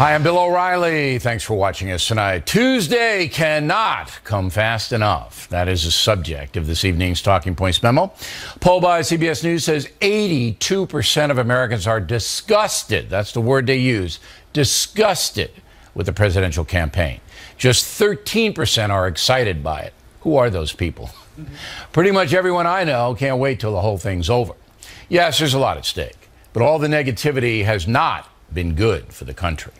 Hi, I'm Bill O'Reilly. Thanks for watching us tonight. Tuesday cannot come fast enough. That is the subject of this evening's Talking Points memo. Poll by CBS News says 82% of Americans are disgusted. That's the word they use. Disgusted with the presidential campaign. Just 13% are excited by it. Who are those people? Pretty much everyone I know can't wait till the whole thing's over. Yes, there's a lot at stake, but all the negativity has not been good for the country.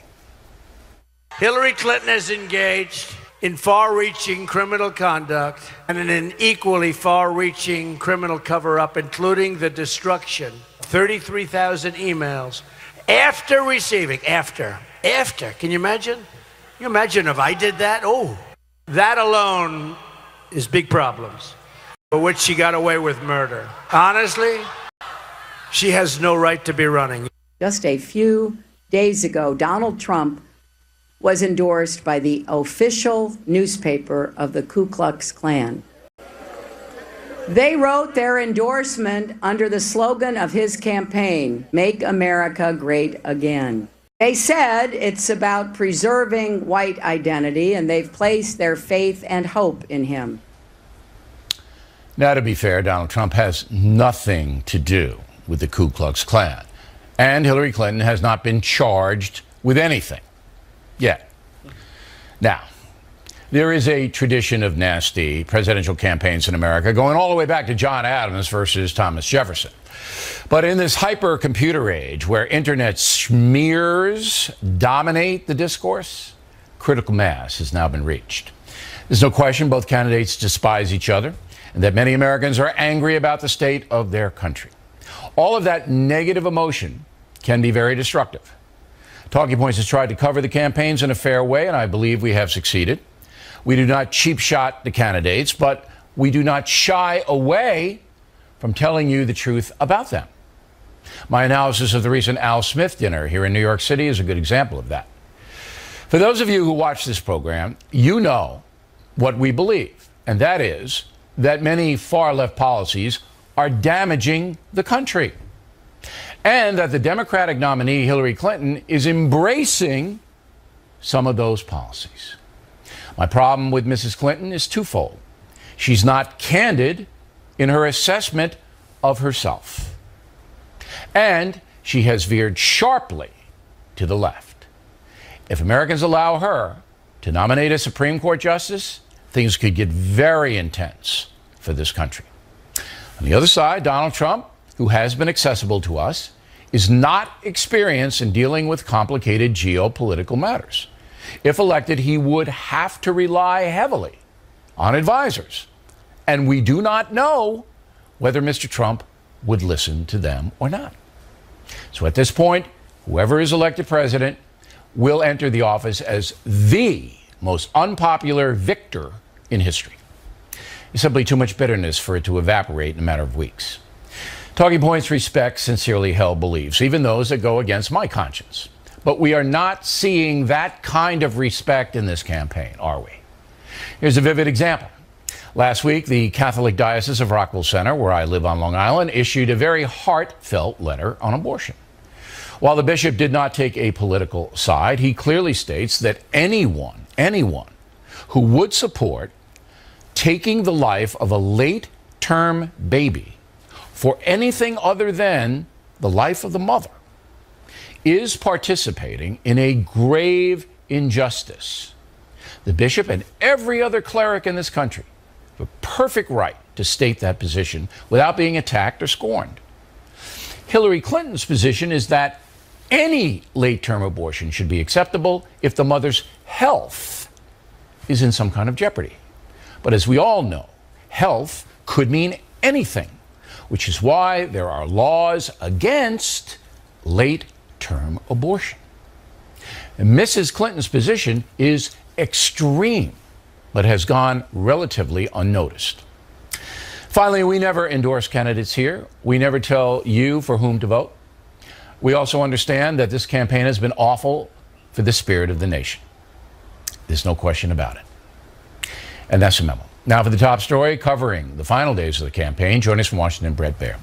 Hillary Clinton is engaged in far-reaching criminal conduct and in an equally far-reaching criminal cover-up, including the destruction of 33,000 emails after receiving, after. Can you imagine? Can you imagine if I did that? Oh, that alone is big problems, for which she got away with murder. Honestly, she has no right to be running. Just a few days ago, Donald Trump was endorsed by the official newspaper of the Ku Klux Klan. They wrote their endorsement under the slogan of his campaign, "Make America Great Again." They said it's about preserving white identity, and they've placed their faith and hope in him. Now, to be fair, Donald Trump has nothing to do with the Ku Klux Klan, and Hillary Clinton has not been charged with anything yet. Now, there is a tradition of nasty presidential campaigns in America going all the way back to John Adams versus Thomas Jefferson. But in this hyper-computer age where internet smears dominate the discourse, critical mass has now been reached. There's no question both candidates despise each other and that many Americans are angry about the state of their country. All of that negative emotion can be very destructive. Talking Points has tried to cover the campaigns in a fair way, and I believe we have succeeded. We do not cheap shot the candidates, but we do not shy away from telling you the truth about them. My analysis of the recent Al Smith dinner here in New York City is a good example of that. For those of you who watch this program, you know what we believe, and that is that many far-left policies are damaging the country, and that the Democratic nominee, Hillary Clinton, is embracing some of those policies. My problem with Mrs. Clinton is twofold. She's not candid in her assessment of herself, and she has veered sharply to the left. If Americans allow her to nominate a Supreme Court justice, things could get very intense for this country. On the other side, Donald Trump, who has been accessible to us, is not experienced in dealing with complicated geopolitical matters. If elected, he would have to rely heavily on advisors, and we do not know whether Mr. Trump would listen to them or not. So at this point, whoever is elected president will enter the office as the most unpopular victor in history. There's simply too much bitterness for it to evaporate in a matter of weeks. Talking Points respects sincerely held beliefs, even those that go against my conscience. But we are not seeing that kind of respect in this campaign, are we? Here's a vivid example. Last week, the Catholic Diocese of Rockville Centre, where I live on Long Island, issued a very heartfelt letter on abortion. While the bishop did not take a political side, he clearly states that anyone who would support taking the life of a late-term baby for anything other than the life of the mother is participating in a grave injustice. The bishop and every other cleric in this country have a perfect right to state that position without being attacked or scorned. Hillary Clinton's position is that any late-term abortion should be acceptable if the mother's health is in some kind of jeopardy. But as we all know, health could mean anything, which is why there are laws against late-term abortion. And Mrs. Clinton's position is extreme, but has gone relatively unnoticed. Finally, we never endorse candidates here. We never tell you for whom to vote. We also understand that this campaign has been awful for the spirit of the nation. There's no question about it. And that's the memo. Now for the top story covering the final days of the campaign. Joining us from Washington, Brett Baer.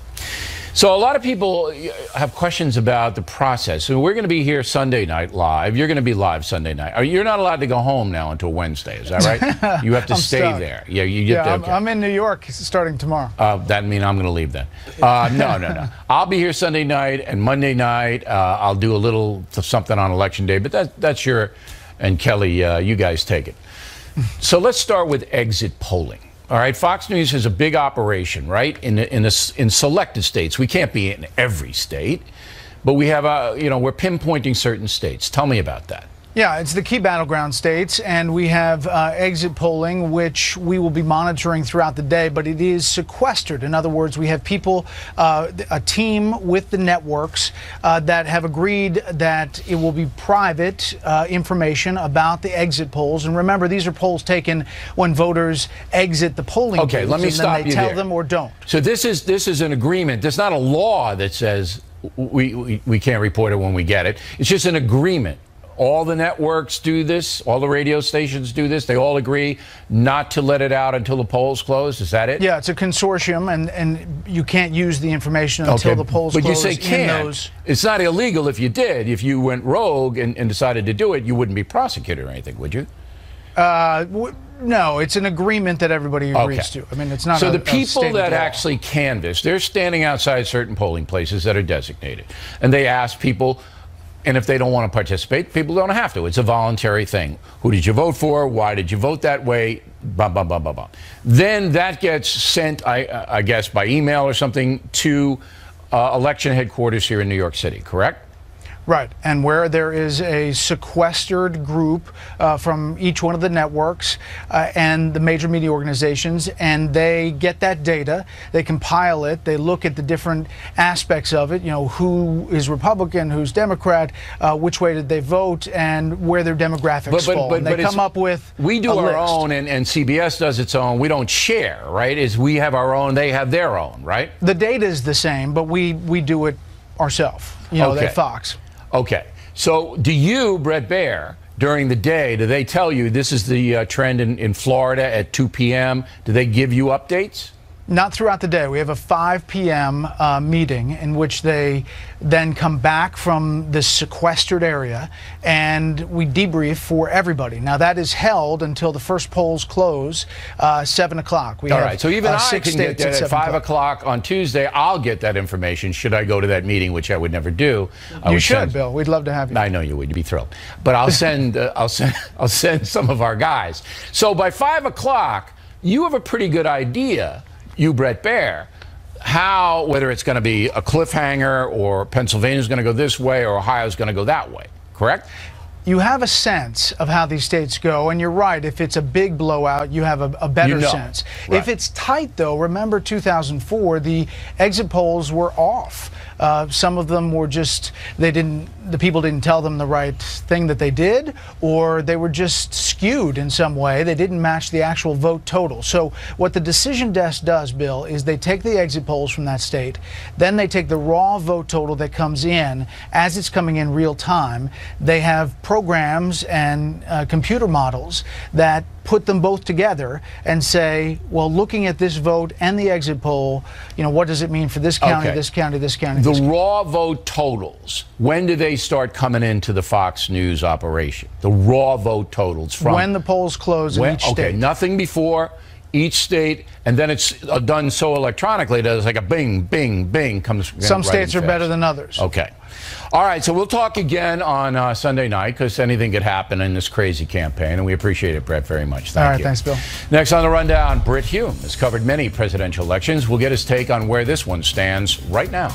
So a lot of people have questions about the process. So we're going to be here Sunday night live. You're going to be live Sunday night. You're not allowed to go home now until Wednesday. Is that right? You have to stay stuck. there. Yeah, you get okay. I'm in New York starting tomorrow. That means I'm going to leave then. No. I'll be here Sunday night and Monday night. I'll do a little something on Election Day, but that's your, and Kelly, you guys take it. So let's start with exit polling. All right, Fox News has a big operation, right, in selected states. We can't be in every state, but we have we're pinpointing certain states. Tell me about that. Yeah, it's the key battleground states, and we have exit polling, which we will be monitoring throughout the day, but it is sequestered. In other words, we have people, a team with the networks that have agreed that it will be private information about the exit polls. And remember, these are polls taken when voters exit the polling booths, let me stop you there. And then they tell them or don't. So this is an agreement. There's not a law that says we can't report it when we get it. It's just an agreement. All the networks do this. All the radio stations do this. They all agree not to let it out until the polls close. Is that it? Yeah, it's a consortium, and you can't use the information until the polls close. But you say can't. It's not illegal if you did. If you went rogue and decided to do it, you wouldn't be prosecuted or anything, would you? No, it's an agreement that everybody agrees to. I mean, it's not. So the people that actually canvass, they're standing outside certain polling places that are designated, and they ask people. And if they don't want to participate, people don't have to. It's a voluntary thing. Who did you vote for? Why did you vote that way? Blah, blah, blah, blah, blah. Then that gets sent, I guess, by email or something to election headquarters here in New York City, correct? Right, and where there is a sequestered group from each one of the networks and the major media organizations, and they get that data, they compile it, they look at the different aspects of it, who is Republican, who's Democrat, which way did they vote, and where their demographics fall. And they come up with we do our own, and CBS does its own. We don't share, right? We have our own, they have their own, right? The data is the same, but we do it ourselves, they Fox. Okay, so do you, Brett Baier, during the day, do they tell you this is the trend in Florida at 2 p.m.? Do they give you updates? Not throughout the day. We have a 5 p.m. Meeting in which they then come back from the sequestered area and we debrief for everybody. Now that is held until the first polls close, 7 o'clock. All right, so even I can get that at 5 o'clock on Tuesday. I'll get that information should I go to that meeting, which I would never do. You should, Bill. We'd love to have you. I know you would. You'd be thrilled. But I'll send I'll send some of our guys. So by 5 o'clock, you have a pretty good idea, you, Brett Baier, whether it's going to be a cliffhanger or Pennsylvania's going to go this way or Ohio's going to go that way, correct? You have a sense of how these states go, and you're right. If it's a big blowout, you have a better sense. Right. If it's tight, though, remember 2004, the exit polls were off. Some of them were just, the people didn't tell them the right thing that they did, or they were just skewed in some way. They didn't match the actual vote total. So what the decision desk does, Bill, is they take the exit polls from that state, then they take the raw vote total that comes in as it's coming in real time. They have programs and computer models that put them both together and say, well, looking at this vote and the exit poll, what does it mean for this county, this county, this county? The raw vote totals, when do they start coming into the Fox News operation? The raw vote totals from when the polls close in each state. Okay, nothing before each state, and then it's done so electronically that it's like a bing, bing, bing comes. Some states are better than others. Okay. All right, so we'll talk again on Sunday night because anything could happen in this crazy campaign, and we appreciate it, Brett, very much. Thank you. All right, thanks, Bill. Next on the rundown, Britt Hume has covered many presidential elections. We'll get his take on where this one stands right now.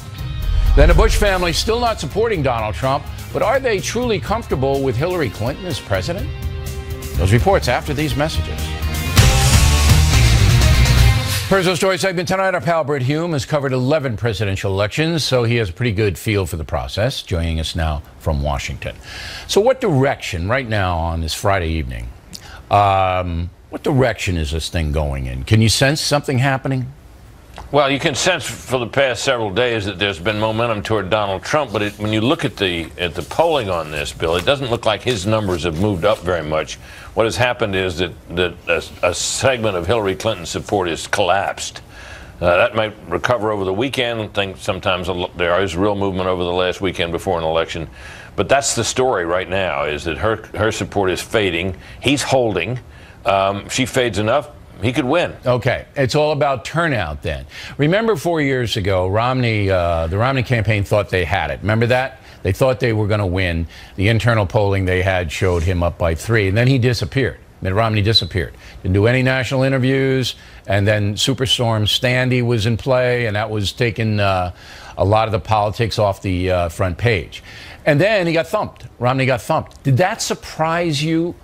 Then the Bush family still not supporting Donald Trump, but are they truly comfortable with Hillary Clinton as president? Those reports after these messages. Personal Story segment tonight, our pal Britt Hume has covered 11 presidential elections, so he has a pretty good feel for the process, joining us now from Washington. So what direction, right now on this Friday evening, what direction is this thing going in? Can you sense something happening? Well, you can sense for the past several days that there's been momentum toward Donald Trump, but when you look at the polling on this, Bill, it doesn't look like his numbers have moved up very much. What has happened is that a segment of Hillary Clinton's support has collapsed. That might recover over the weekend. I think sometimes there is real movement over the last weekend before an election. But that's the story right now, is that her support is fading. He's holding. She fades enough, he could win. Okay, it's all about turnout then. Remember 4 years ago, the Romney campaign thought they had it. Remember that? They thought they were going to win. The internal polling they had showed him up by 3, and then he disappeared. Mitt Romney disappeared. Didn't do any national interviews, and then Superstorm Sandy was in play, and that was taking a lot of the politics off the front page. And then he got thumped. Romney got thumped. Did that surprise you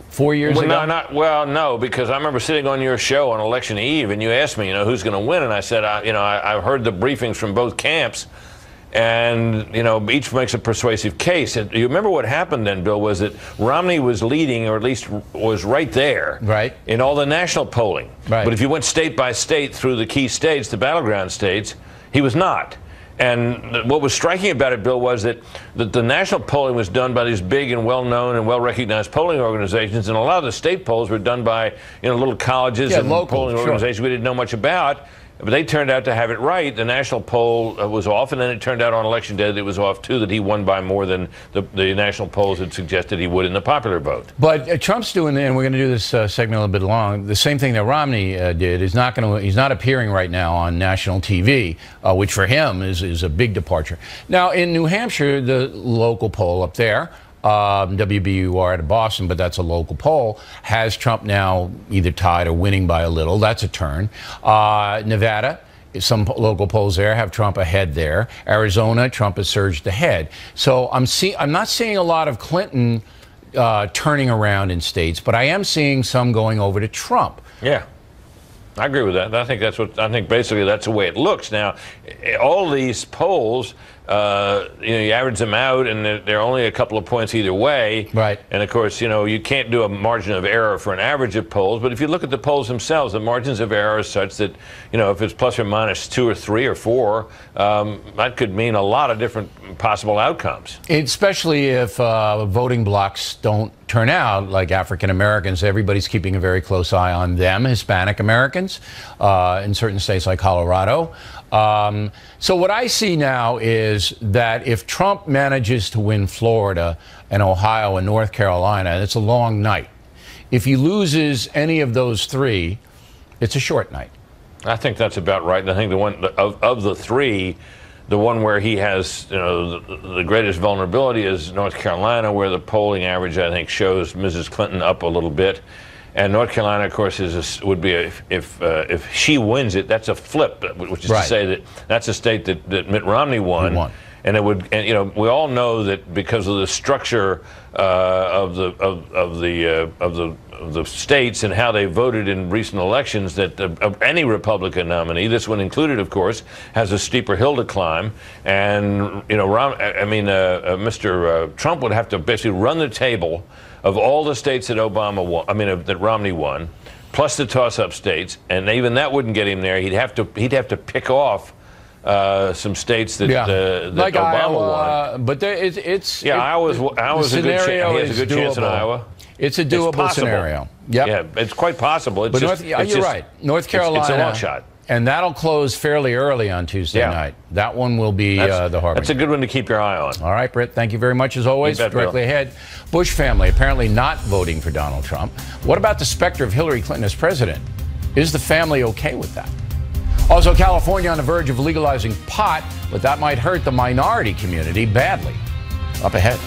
4 years ago? No, because I remember sitting on your show on election eve, and you asked me, who's going to win, and I said, I heard the briefings from both camps, and each makes a persuasive case. And you remember what happened then, Bill, was that Romney was leading, or at least was right there, in all the national polling. But if you went state by state through the key states, the battleground states, he was not. And what was striking about it, Bill, was that the national polling was done by these big and well-known and well-recognized polling organizations, and a lot of the state polls were done by little colleges and local polling organizations we didn't know much about. But they turned out to have it right. The national poll was off, and then it turned out on election day that it was off, too, that he won by more than the national polls had suggested he would in the popular vote. But Trump's doing, and we're going to do this segment a little bit long, the same thing that Romney did. He's not appearing right now on national TV, which for him is a big departure. Now, in New Hampshire, the local poll up there, WBUR out of Boston, but that's a local poll, has Trump now either tied or winning by a little. That's a turn. Nevada, some local polls there have Trump ahead there. Arizona, Trump has surged ahead. So I'm not seeing a lot of Clinton turning around in states, but I am seeing some going over to Trump. Yeah. I agree with that. I think basically that's the way it looks. Now, all these polls, you average them out, and they're only a couple of points either way. Right. And of course, you can't do a margin of error for an average of polls. But if you look at the polls themselves, the margins of error are such that, if it's plus or minus 2 or 3 or 4, that could mean a lot of different possible outcomes. Especially if voting blocks don't turn out, like African Americans. Everybody's keeping a very close eye on them. Hispanic Americans in certain states like Colorado. So what I see now is that if Trump manages to win Florida and Ohio and North Carolina, it's a long night. If he loses any of those 3, it's a short night. I think that's about right. And I think the one of the 3, the one where he has the greatest vulnerability is North Carolina, where the polling average, I think, shows Mrs. Clinton up a little bit. And North Carolina, of course, would be if she wins it, that's a flip, which is to say that's a state that Mitt Romney won. And it would, we all know that because of the structure of the states and how they voted in recent elections, that any Republican nominee, this one included, of course, has a steeper hill to climb. And Mr. Trump would have to basically run the table of all the states that that Romney won, plus the toss-up states, and even that wouldn't get him there. He'd have to pick off some states that like Obama Iowa, won. But Iowa's a good chance. He has a good chance in Iowa. It's a doable scenario. Yep. Yeah, it's quite possible. You're right. North Carolina. It's a long shot. And that'll close fairly early on Tuesday night. That one will be the harbinger. That's a good one to keep your eye on. All right, Britt, thank you very much as always. Directly ahead, Bush family apparently not voting for Donald Trump. What about the specter of Hillary Clinton as president? Is the family okay with that? Also, California on the verge of legalizing pot, but that might hurt the minority community badly. Up ahead.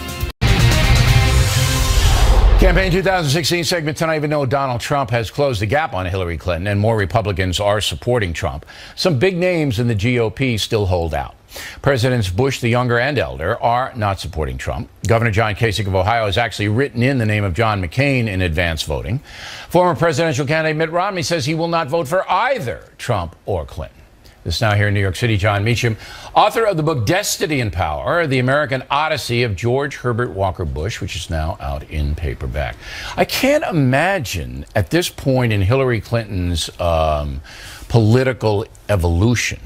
Campaign 2016 segment tonight. Even though Donald Trump has closed the gap on Hillary Clinton and more Republicans are supporting Trump, some big names in the GOP still hold out. Presidents Bush the younger and elder are not supporting Trump. Governor John Kasich of Ohio has actually written in the name of John McCain in advance voting. Former presidential candidate Mitt Romney says he will not vote for either Trump or Clinton. This is now here in New York City, John Meacham, author of the book Destiny and Power, The American Odyssey of George Herbert Walker Bush, which is now out in paperback. I can't imagine at this point in Hillary Clinton's political evolution,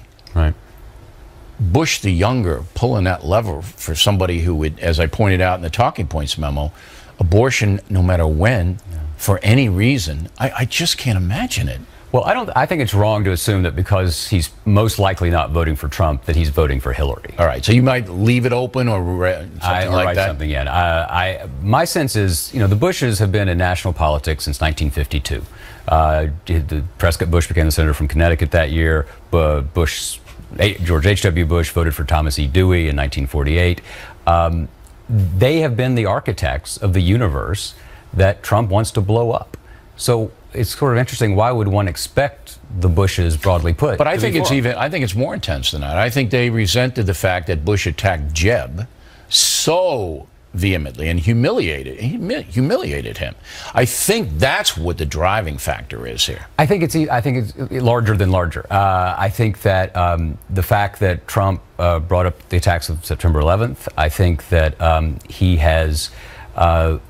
Bush the younger pulling that lever for somebody who would, as I pointed out in the talking points memo, abortion no matter when, for any reason. I just can't imagine it. Well, I think it's wrong to assume that because he's most likely not voting for Trump that he's voting for Hillary. All right, so you might leave it open or something like write that? Something in. My sense is, the Bushes have been in national politics since 1952. Prescott Bush became the senator from Connecticut that year. George H.W. Bush voted for Thomas E. Dewey in 1948. They have been the architects of the universe that Trump wants to blow up. So it's sort of interesting. Why would one expect the Bushes, broadly put? But I think it's more intense than that. I think they resented the fact that Bush attacked Jeb so vehemently and humiliated him. I think that's what the driving factor is here. I think it's larger than larger. I think that the fact that Trump brought up the attacks of September 11th, I think that he has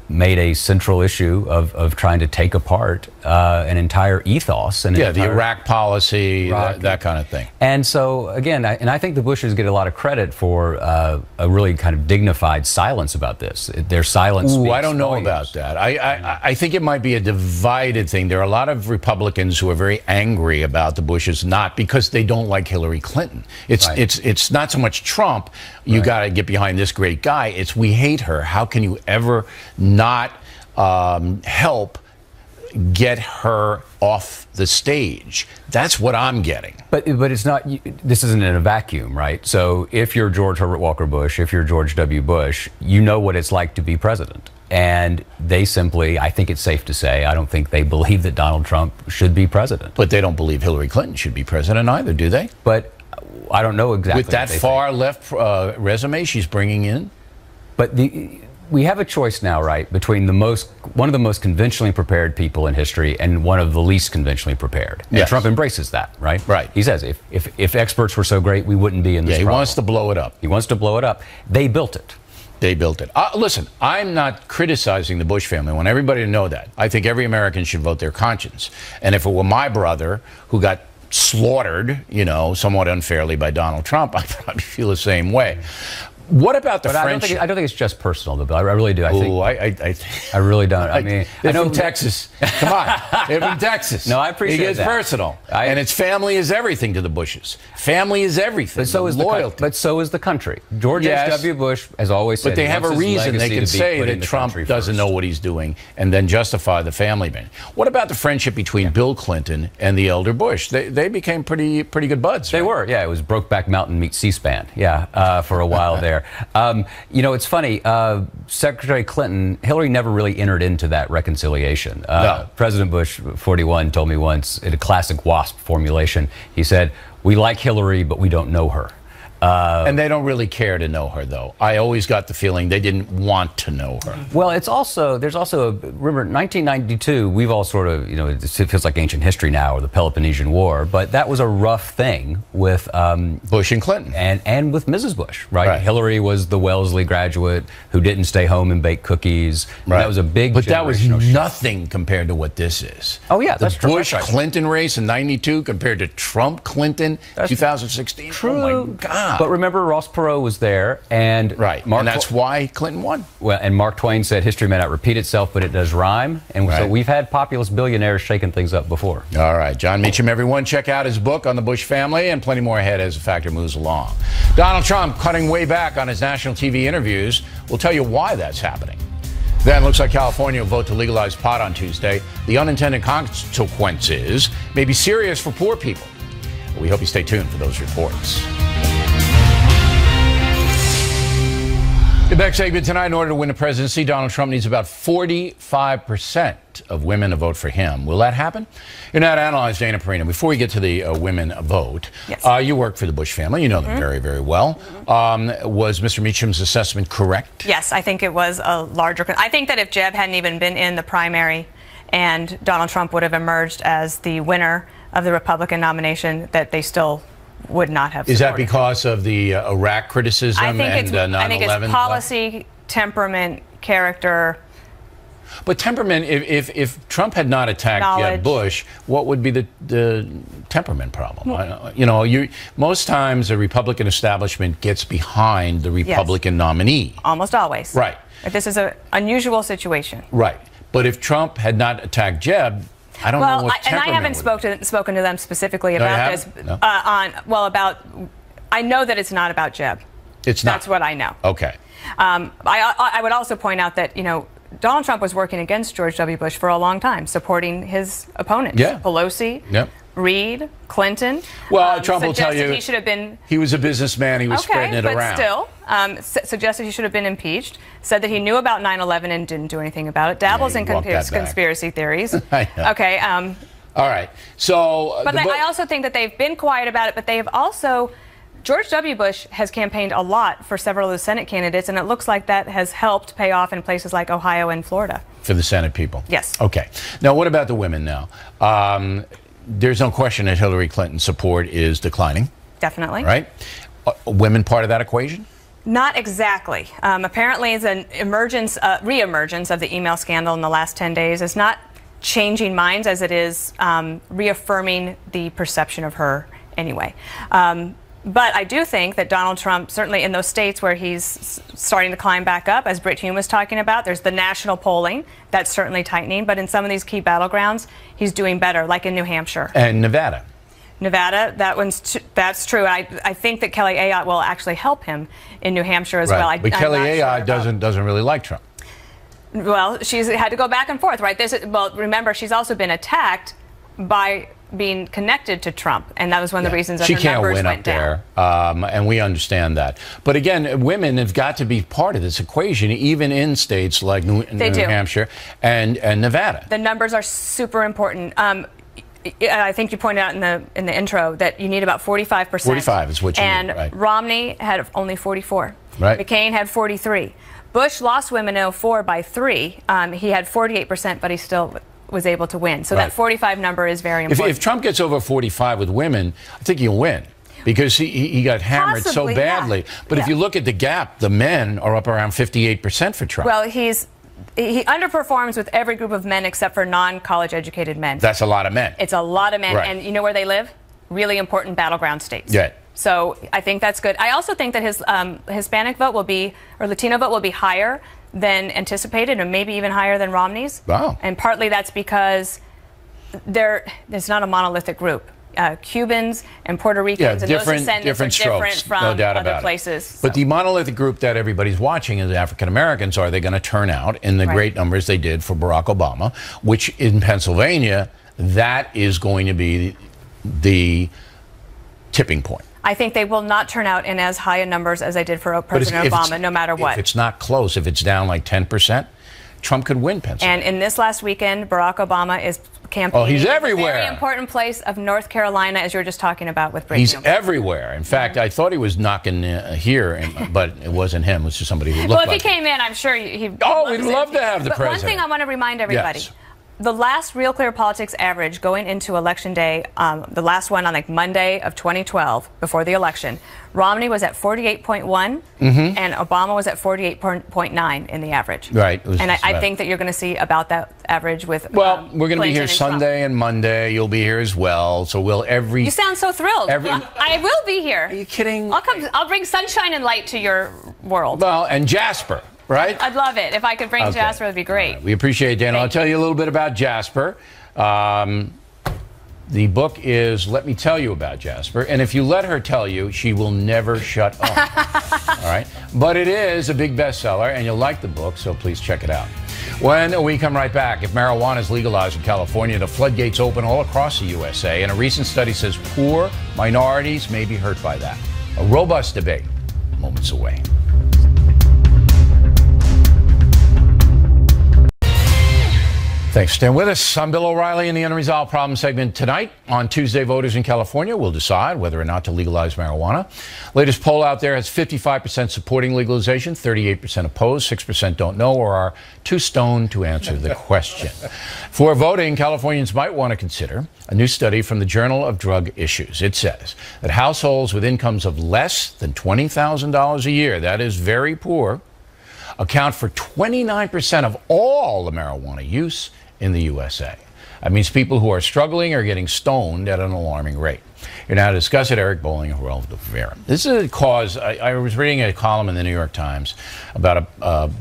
made a central issue of trying to take apart an entire ethos. And the Iraq policy, that kind of thing. And so, again, I think the Bushes get a lot of credit for a really kind of dignified silence about this. Their silence speaks I don't know volumes. about that. I think it might be a divided thing. There are a lot of Republicans who are very angry about the Bushes, not because they don't like Hillary Clinton. It's not so much Trump. You got to get behind this great guy. It's we hate her. How can you ever not help get her off the stage? That's what I'm getting. But it's not. This isn't in a vacuum, right? So if you're George Herbert Walker Bush, if you're George W. Bush, you know what it's like to be president. And they simply, I think it's safe to say, I don't think they believe that Donald Trump should be president. But they don't believe Hillary Clinton should be president either, do they? But I don't know exactly. With that far left resume she's bringing in? But we have a choice now, right, between one of the most conventionally prepared people in history and one of the least conventionally prepared. And Trump embraces that, right? Right. He says if experts were so great, we wouldn't be in this problem. He wants to blow it up. He wants to blow it up. They built it. They built it. Listen, I'm not criticizing the Bush family. I want everybody to know that. I think every American should vote their conscience. And if it were my brother who got slaughtered, somewhat unfairly by Donald Trump, I'd probably feel the same way. What about the friendship? I don't think it's just personal, though, Bill. I really do. I really don't. I mean, they're from Texas. Come on. They're from Texas. No, I appreciate that. It gets personal. And its family is everything to the Bushes. Family is everything. But so is loyalty. But so is the country. George H.W. Bush has always said. But they have a reason. They can say that Trump doesn't know what he's doing and then justify the family man. What about the friendship between Bill Clinton and the elder Bush? They became pretty good buds. They were. Yeah, it was Brokeback Mountain meets C-SPAN. Yeah, for a while there. It's funny. Secretary Clinton, Hillary never really entered into that reconciliation. No. President Bush, 41, told me once in a classic WASP formulation. He said, "We like Hillary, but we don't know her." And they don't really care to know her, though. I always got the feeling they didn't want to know her. Well, there's also remember, 1992, we've all sort of, it feels like ancient history now, or the Peloponnesian War, but that was a rough thing with Bush and Clinton. And with Mrs. Bush, right? Hillary was the Wellesley graduate who didn't stay home and bake cookies. Right. That was a big But that was nothing compared to what this is. Oh, yeah, that's true. The Bush-Clinton race in 92 compared to Trump-Clinton 2016. True. Oh, my God. But remember, Ross Perot was there, and and that's why Clinton won. Well, and Mark Twain said, "History may not repeat itself, but it does rhyme." And so we've had populist billionaires shaking things up before. All right, John Meacham, everyone, check out his book on the Bush family, and plenty more ahead as the factor moves along. Donald Trump cutting way back on his national TV interviews. We'll tell you why that's happening. Then, looks like California will vote to legalize pot on Tuesday. The unintended consequences may be serious for poor people. We hope you stay tuned for those reports. The next segment tonight, in order to win the presidency, Donald Trump needs about 45% of women to vote for him. Will that happen? You're now to analyze Dana Perino. Before we get to the women vote, you work for the Bush family. You know them very, very well. Was Mr. Meacham's assessment correct? Yes, I think it was a larger. I think that if Jeb hadn't even been in the primary and Donald Trump would have emerged as the winner of the Republican nomination, that they still would not have supported. Is that because of the Iraq criticism and 9/11? I think it's policy, temperament, character. But temperament, if Trump had not attacked Jeb Bush, what would be the temperament problem? Most times the Republican establishment gets behind the Republican nominee. Almost always. Right. This is an unusual situation. Right. But if Trump had not attacked Jeb, I don't know what and I haven't temperament spoken to them specifically about this. No? I know that it's not about Jeb. It's not. That's what I know. Okay. I would also point out that, Donald Trump was working against George W. Bush for a long time, supporting his opponents. Yeah. Pelosi, Reid, Clinton. Well, Trump will tell you he should have been. He was a businessman. He was spreading it around. Still, suggested he should have been impeached. Said that he knew about 9/11 and didn't do anything about it. Dabbles in conspiracy theories. I know. Okay. All right. So. But I also think that they've been quiet about it. But they have also. George W. Bush has campaigned a lot for several of the Senate candidates, and it looks like that has helped pay off in places like Ohio and Florida. For the Senate people? Yes. Okay. Now, what about the women now? There's no question that Hillary Clinton's support is declining. Definitely. Right? Women part of that equation? Not exactly. Apparently, the re-emergence of the email scandal in the last 10 days is not changing minds as it is reaffirming the perception of her anyway. But I do think that Donald Trump, certainly in those states where he's starting to climb back up, as Britt Hume was talking about, there's the national polling that's certainly tightening. But in some of these key battlegrounds, he's doing better, like in New Hampshire. And Nevada. Nevada, that's true. I think that Kelly Ayotte will actually help him in New Hampshire as well. But Kelly Ayotte doesn't really like Trump. Well, she's had to go back and forth, right? Remember, she's also been attacked by being connected to Trump, and that was one of the reasons that her numbers went down. She can't win up there, and we understand that. But again, women have got to be part of this equation, even in states like New Hampshire and Nevada. The numbers are super important. I think you pointed out in the intro that you need about 45%. 45 is what you need, And Romney had only 44. Right. McCain had 43. Bush lost women in 2004 by 3. He had 48%, but he still was able to win. So that 45 number is very important. If Trump gets over 45 with women, I think he'll win. Because he got hammered so badly. But if you look at the gap, the men are up around 58% for Trump. Well, he underperforms with every group of men except for non-college educated men. That's a lot of men. It's a lot of men. Right. And you know where they live? Really important battleground states. Yeah. So I think that's good. I also think that his Hispanic vote will be, or Latino vote will be higher than anticipated, and maybe even higher than Romney's. Wow. And partly that's because there's not a monolithic group. Cubans and Puerto Ricans and those descendants are different from no doubt other places. So. But the monolithic group that everybody's watching is African Americans. Are they going to turn out in the great numbers they did for Barack Obama, which in Pennsylvania, that is going to be the tipping point. I think they will not turn out in as high a numbers as they did for President Obama, no matter what. If it's not close, if it's down like 10%, Trump could win Pennsylvania. And in this last weekend, Barack Obama is campaigning. Oh, he's everywhere. In a very important place of North Carolina, as you were just talking about with Britt He's Hume. everywhere. In fact, I thought he was knocking here, but it wasn't him. It was just somebody who looked like Well, if he came in, I'm sure he'd we'd love to have the president. One thing I want to remind everybody. Yes. The last Real Clear Politics average going into Election Day, the last one on like Monday of 2012, before the election, Romney was at 48.1 and Obama was at 48.9 in the average. Right. And I think that you're going to see about that average with Well, we're going to be Clinton here and Sunday Trump. and Monday. You'll be here as well. So You sound so thrilled. I will be here. Are you kidding? I'll bring sunshine and light to your world. Well, and Jasper. Right? I'd love it. If I could bring Jasper, it'd be great. Right. We appreciate it, Dana. I'll tell you a little bit about Jasper. The book is Let Me Tell You About Jasper. And if you let her tell you, she will never shut up. All right? But it is a big bestseller, and you'll like the book, so please check it out. When we come right back, if marijuana is legalized in California, the floodgates open all across the USA. And a recent study says poor minorities may be hurt by that. A robust debate moments away. Thanks for staying with us. I'm Bill O'Reilly in the Unresolved Problem segment. Tonight, on Tuesday, voters in California will decide whether or not to legalize marijuana. Latest poll out there has 55% supporting legalization, 38% opposed, 6% don't know or are too stoned to answer the question. For voting, Californians might want to consider a new study from the Journal of Drug Issues. It says that households with incomes of less than $20,000 a year, that is very poor, account for 29% of all the marijuana use in the USA. That means people who are struggling are getting stoned at an alarming rate. Here now to discuss it, Eric Bolling and Joel Rivera. This is a cause. I was reading a column in the New York Times about a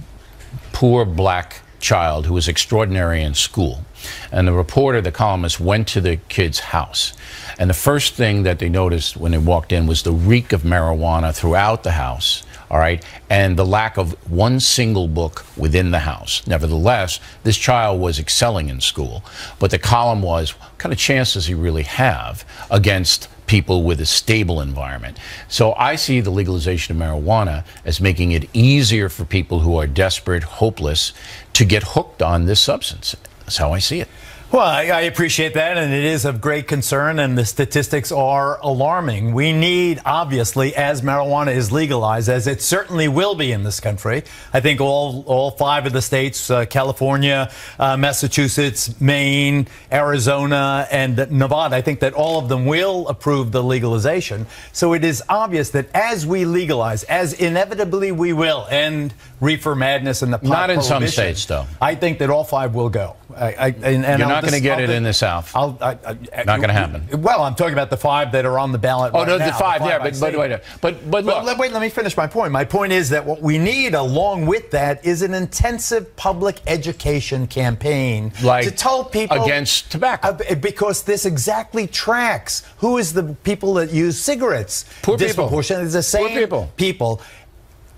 poor black child who was extraordinary in school. And the reporter, the columnist, went to the kid's house. And the first thing that they noticed when they walked in was the reek of marijuana throughout the house, all right, and the lack of one single book within the house. Nevertheless, this child was excelling in school. But the column was, what kind of chance does he really have against people with a stable environment? So I see the legalization of marijuana as making it easier for people who are desperate, hopeless, to get hooked on this substance. That's how I see it. Well, I appreciate that, and it is of great concern, and the statistics are alarming. We need, obviously, as marijuana is legalized, as it certainly will be in this country, I think all 5 of the states, California, Massachusetts, Maine, Arizona, and Nevada, I think that all of them will approve the legalization. So it is obvious that as we legalize, as inevitably we will end reefer madness and the pot Not in some prohibition, states, though. I think that all 5 will go. You're not going to get it in the South. Not going to happen. Well, I'm talking about the 5 that are on the ballot. Oh, no, right the now, 5 there. But look, wait, let me finish my point. My point is that what we need, along with that, is an intensive public education campaign to tell people against tobacco, because this exactly tracks who is the people that use cigarettes. Poor people. Disproportionately, the same people.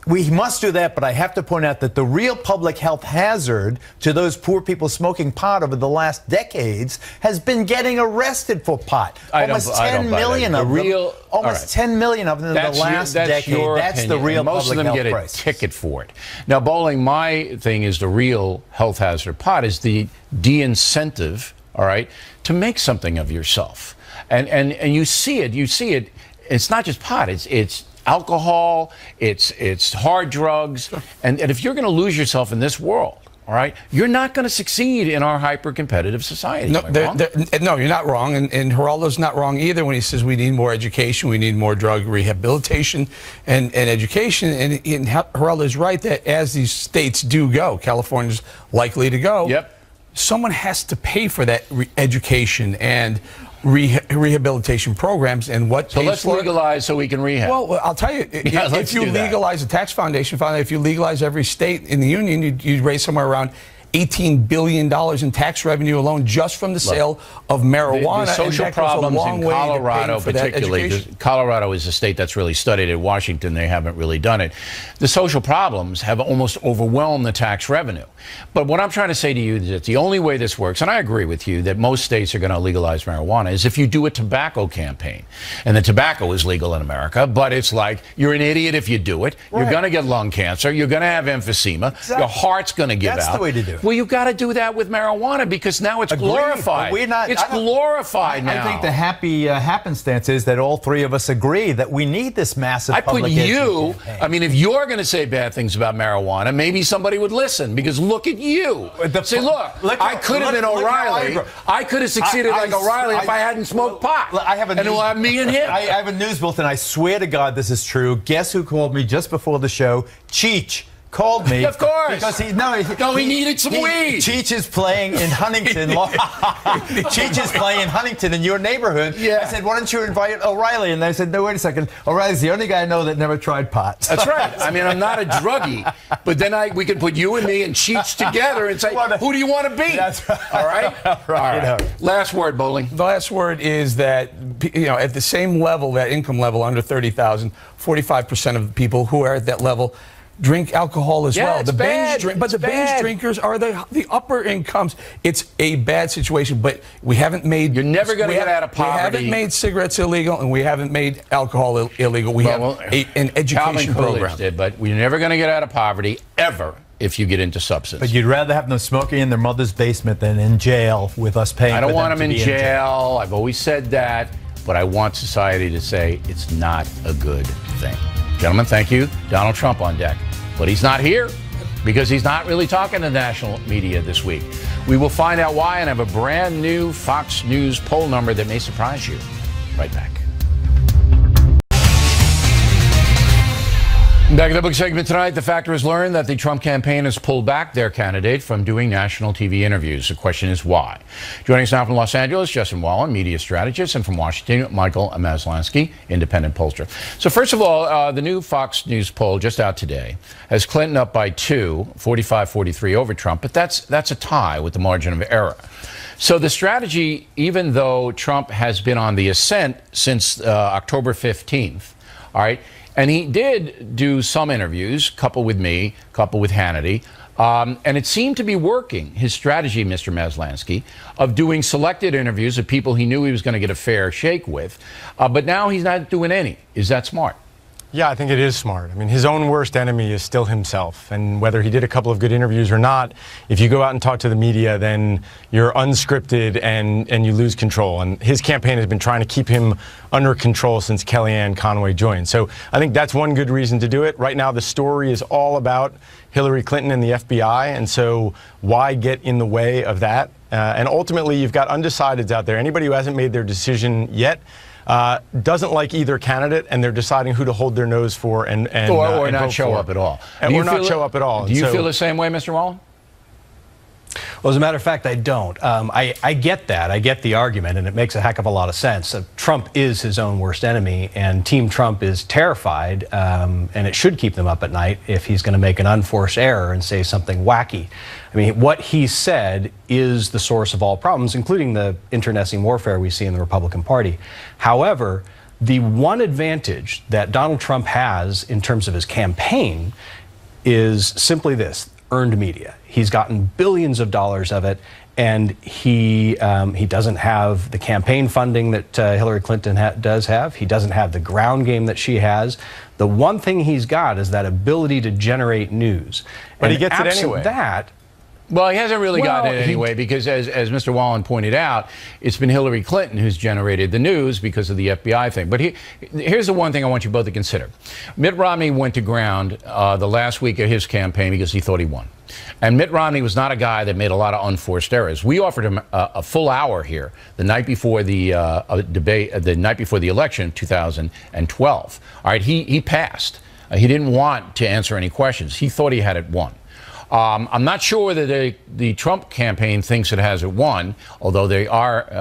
We must do that, but I have to point out that the real public health hazard to those poor people smoking pot over the last decades has been getting arrested for pot. Almost 10 million of them. Almost 10 million of them in the last decade. That's the real public health crisis. Most of them get a ticket for it. Now, Bowling, my thing is the real health hazard of pot is the de-incentive, all right, to make something of yourself. And you see it. It's not just pot. It's alcohol, it's hard drugs, and if you're going to lose yourself in this world, all right, you're not going to succeed in our hyper-competitive society. No, no, you're not wrong, and Geraldo's not wrong either when he says we need more education, we need more drug rehabilitation and education, and Geraldo's right that as these states do go, California's likely to go, someone has to pay for that education and rehabilitation programs, and what so let's legalize so we can rehab. Well, I'll tell you, if you legalize a tax foundation fund, if you legalize every state in the union, you'd raise somewhere around $18 billion in tax revenue alone just from the sale of marijuana. The social problems in Colorado, particularly, Colorado is a state that's really studied it. Washington, they haven't really done it. The social problems have almost overwhelmed the tax revenue. But what I'm trying to say to you is that the only way this works, and I agree with you that most states are going to legalize marijuana, is if you do a tobacco campaign. And the tobacco is legal in America, but it's like you're an idiot if you do it. You're going to get lung cancer. You're going to have emphysema. Your heart's going to give out. That's the way to do it. Well, you've got to do that with marijuana because now it's glorified. It's glorified now. I think the happy happenstance is that all 3 of us agree that we need this massive public education campaign. I mean, if you're going to say bad things about marijuana, maybe somebody would listen because look at you. Say, look I could have been O'Reilly. I could have succeeded like O'Reilly if I hadn't smoked pot. And it'll have me and him. I have a news bulletin. I swear to God this is true. Guess who called me just before the show? Cheech called me. Of course. Because he needed some weed. Cheech is playing in Huntington. Cheech is playing in Huntington in your neighborhood. Yeah. I said, why don't you invite O'Reilly? And they said, no, wait a second. O'Reilly's the only guy I know that never tried pot. That's right. I mean, I'm not a druggie. But then we could put you and me and Cheech together and say, who do you want to be? That's right. All right? All right. Last word, Bowling. The last word is that, at the same level, that income level, under 30,000, 45% of the people who are at that level drink alcohol as well. It's bad. The binge drinkers are the upper incomes. It's a bad situation, but we haven't made... You're never going to get out of poverty. We haven't made cigarettes illegal, and we haven't made alcohol illegal. We have an education program. Did, but we're never going to get out of poverty, ever, if you get into substance. But you'd rather have them smoking in their mother's basement than in jail with us paying for them. I don't want them in jail. I've always said that, but I want society to say it's not a good thing. Gentlemen, thank you. Donald Trump on deck. But he's not here because he's not really talking to national media this week. We will find out why and have a brand new Fox News poll number that may surprise you. Right back. Back in the book segment tonight, The Factor has learned that the Trump campaign has pulled back their candidate from doing national TV interviews. The question is why. Joining us now from Los Angeles, Justin Wallen, media strategist, and from Washington, Michael Maslansky, independent pollster. So first of all, the new Fox News poll just out today has Clinton up by 2, 45-43 over Trump, but that's a tie with the margin of error. So the strategy, even though Trump has been on the ascent since October 15th, all right, and he did do some interviews, couple with me, couple with Hannity, and it seemed to be working, his strategy, Mr. Maslansky, of doing selected interviews of people he knew he was going to get a fair shake with, but now he's not doing any. Is that smart? Yeah, I think it is smart. I mean, his own worst enemy is still himself. And whether he did a couple of good interviews or not, if you go out and talk to the media, then you're unscripted and you lose control. And his campaign has been trying to keep him under control since Kellyanne Conway joined. So I think that's one good reason to do it. Right now, the story is all about Hillary Clinton and the FBI. And so why get in the way of that? And ultimately, you've got undecideds out there. Anybody who hasn't made their decision yet doesn't like either candidate, and they're deciding who to hold their nose for and not show up at all. Or not show up at all. Do you feel the same way, Mr. Wallen? Well, as a matter of fact, I don't. I get that. I get the argument, and it makes a heck of a lot of sense. Trump is his own worst enemy, and Team Trump is terrified, and it should keep them up at night if he's going to make an unforced error and say something wacky. I mean, what he said is the source of all problems, including the internecine warfare we see in the Republican Party. However, the one advantage that Donald Trump has in terms of his campaign is simply this: earned media. He's gotten billions of dollars of it, and he doesn't have the campaign funding that Hillary Clinton does have. He doesn't have the ground game that she has. The one thing he's got is that ability to generate news. But he gets it anyway. Well, he hasn't really gotten it anyway, because as Mr. Wallen pointed out, it's been Hillary Clinton who's generated the news because of the FBI thing. But here's the one thing I want you both to consider. Mitt Romney went to ground the last week of his campaign because he thought he won. And Mitt Romney was not a guy that made a lot of unforced errors. We offered him a full hour here the night before the debate, the night before the election, 2012. All right, he passed. He didn't want to answer any questions. He thought he had it won. I'm not sure that the Trump campaign thinks it has it won, although they are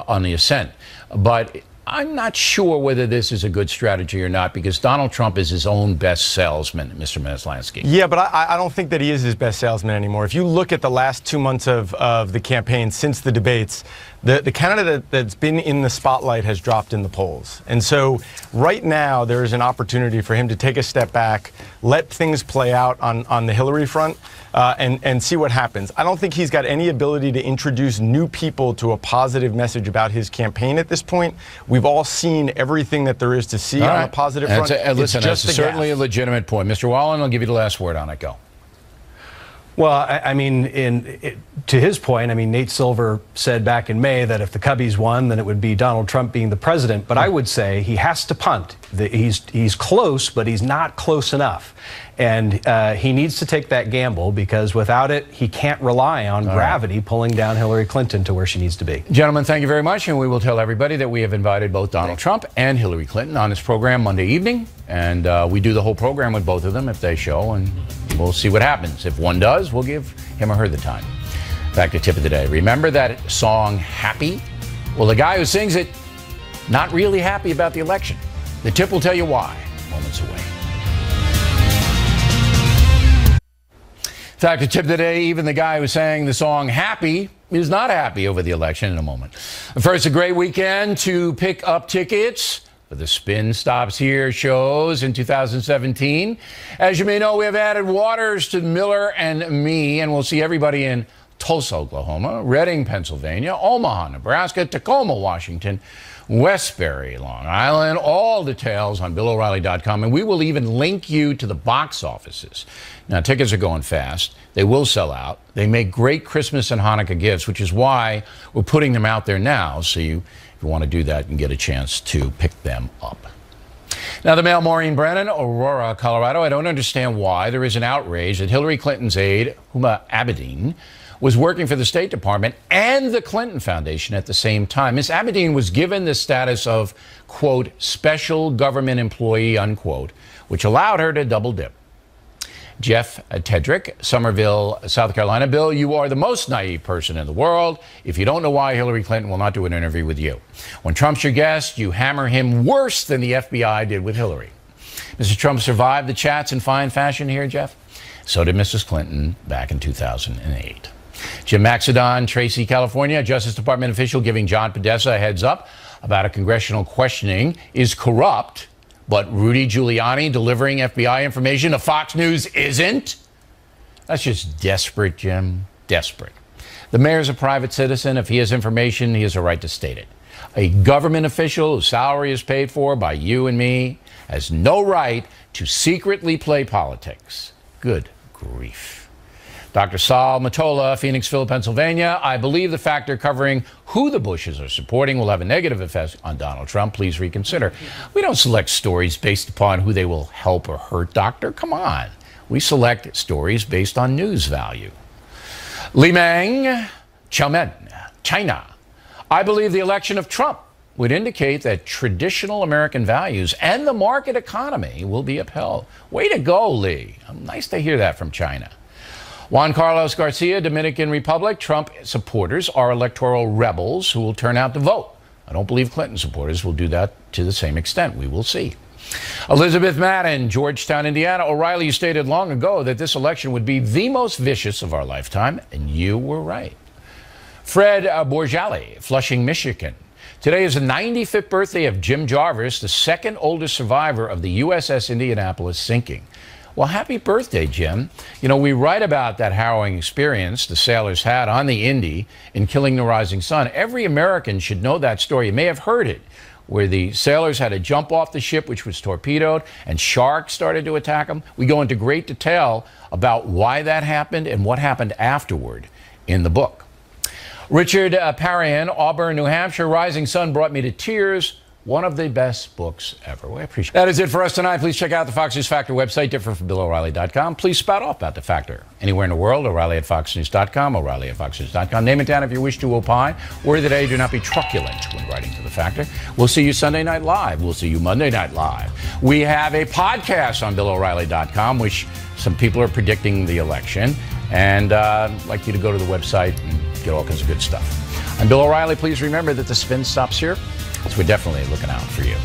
on the ascent. But I'm not sure whether this is a good strategy or not, because Donald Trump is his own best salesman, Mr. Maslansky. Yeah, but I don't think that he is his best salesman anymore. If you look at the last 2 months of the campaign since the debates, the candidate that's been in the spotlight has dropped in the polls. And so right now there is an opportunity for him to take a step back, let things play out on the Hillary front, and see what happens. I don't think he's got any ability to introduce new people to a positive message about his campaign at this point. We've all seen everything that there is to see on the positive front. Listen, that's certainly a legitimate point. Mr. Wallen, I'll give you the last word on it. Go. Well, I mean, to his point, I mean, Nate Silver said back in May that if the Cubbies won, then it would be Donald Trump being the president. But I would say he has to punt. He's close, but he's not close enough. And he needs to take that gamble, because without it, he can't rely on gravity pulling down Hillary Clinton to where she needs to be. Gentlemen, thank you very much. And we will tell everybody that we have invited both Donald Trump and Hillary Clinton on this program Monday evening. And we do the whole program with both of them if they show, and we'll see what happens. If one does, we'll give him or her the time. Back to tip of the day. Remember that song, Happy? Well, the guy who sings it, not really happy about the election. The tip will tell you why moments away. In fact, the tip of the day, even the guy who sang the song Happy is not happy over the election in a moment. First, a great weekend to pick up tickets for the Spin Stops Here shows in 2017. As you may know, we have added Waters to Miller and Me, and we'll see everybody in Tulsa, Oklahoma, Reading, Pennsylvania, Omaha, Nebraska, Tacoma, Washington, Westbury, Long Island. All details on BillO'Reilly.com, and we will even link you to the box offices. Now, tickets are going fast. They will sell out. They make great Christmas and Hanukkah gifts, which is why we're putting them out there now, so if you want to do that, you can get a chance to pick them up. Now, the Mail, Maureen Brennan, Aurora, Colorado. I don't understand why there is an outrage that Hillary Clinton's aide, Huma Abedin, was working for the State Department and the Clinton Foundation at the same time. Ms. Abedin was given the status of, quote, special government employee, unquote, which allowed her to double dip. Jeff Tedrick, Somerville, South Carolina. Bill, you are the most naive person in the world if you don't know why Hillary Clinton will not do an interview with you. When Trump's your guest, you hammer him worse than the FBI did with Hillary. Mr. Trump survived the chats in fine fashion here, Jeff. So did Mrs. Clinton back in 2008. Jim Maxidon, Tracy, California. Justice Department official giving John Podesta a heads up about a congressional questioning is corrupt, but Rudy Giuliani delivering FBI information to Fox News isn't? That's just desperate, Jim. Desperate. The mayor's a private citizen. If he has information, he has a right to state it. A government official whose salary is paid for by you and me has no right to secretly play politics. Good grief. Dr. Sal Matola, Phoenixville, Pennsylvania. I believe the factor covering who the Bushes are supporting will have a negative effect on Donald Trump. Please reconsider. We don't select stories based upon who they will help or hurt, Doctor. Come on. We select stories based on news value. Li Meng, Xiaomen, China. I believe the election of Trump would indicate that traditional American values and the market economy will be upheld. Way to go, Lee. Nice to hear that from China. Juan Carlos Garcia, Dominican Republic. Trump supporters are electoral rebels who will turn out to vote. I don't believe Clinton supporters will do that to the same extent. We will see. Elizabeth Madden, Georgetown, Indiana. O'Reilly, you stated long ago that this election would be the most vicious of our lifetime, and you were right. Fred Borjali, Flushing, Michigan. Today is the 95th birthday of Jim Jarvis, the second oldest survivor of the USS Indianapolis sinking. Well, happy birthday, Jim. You know, we write about that harrowing experience the sailors had on the Indy in killing the rising sun. Every American should know that story. You may have heard it, where the sailors had to jump off the ship, which was torpedoed, and sharks started to attack them. We go into great detail about why that happened and what happened afterward in the book. Richard Parian, Auburn, New Hampshire. Rising Sun brought me to tears. One of the best books ever. We appreciate it. That is it for us tonight. Please check out the Fox News Factor website, different from BillO'Reilly.com. Please spout off about the Factor. Anywhere in the world, O'Reilly at FoxNews.com, O'Reilly at FoxNews.com. Name it down if you wish to opine. Worry today, do not be truculent when writing to the Factor. We'll see you Sunday Night Live. We'll see you Monday Night Live. We have a podcast on BillO'Reilly.com, which some people are predicting the election. And I'd like you to go to the website and get all kinds of good stuff. I'm Bill O'Reilly. Please remember that the spin stops here. So we're definitely looking out for you.